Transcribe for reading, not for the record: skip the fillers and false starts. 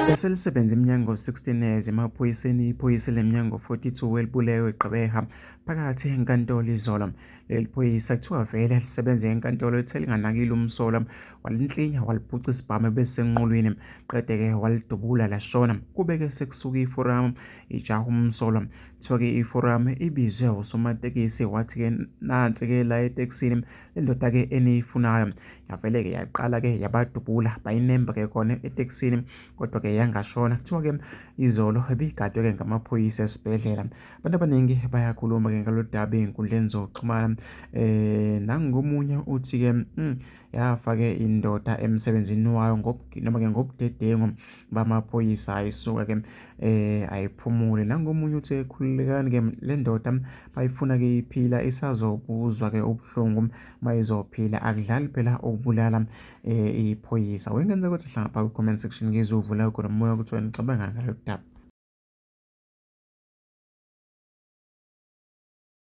Beselisebenza iminyango 16 years emaphoyiseni, iphoyisa leminyango 42 elibulewe gqebeha phakathi enkantolo izolo. Leli phoyisa kuthiwa vele lisebenza enkantolo lithe linganakile umsolwa walinhlinya waliphuca isibhamu besenqolweni qede-ke walidubula lashona. Kube-ke sekusuka iforamu ijaha umsolwa. Kuthiwa-ke iforamu ibizwe usomatekisi wathi-ke nansi-ke la etekisini indoda-ke eniyifunayo. Yavele-ke yaqala-ke yabadubula bayinemba-ke khona etekisini kodwa-ke yangashona. Kuthiwa-ke izolo ibigadwe-ke ngamaphoyisa esibhedlela. Abantu abaningi bayakhuluma-ke ngalo daba ey'nkundleni zokuxhumana. Nangomunye uthi-ke yafa-ke indoda emsebenzini wayo noma-ke ngobudedengu bamaphoyisa ayisuka-ke ayiphumule. Nangomunye uthi khululekani-ke le ndoda bayifuna-ke iphila isazobuzwa-ke ubuhlungu mayizophila, akudlali phela ukubulala iphoyisa. Wengenza ukuthi hlangapha ku-comment section ngizovula khona umoya ukuthi wena ucabanga ngalo daba.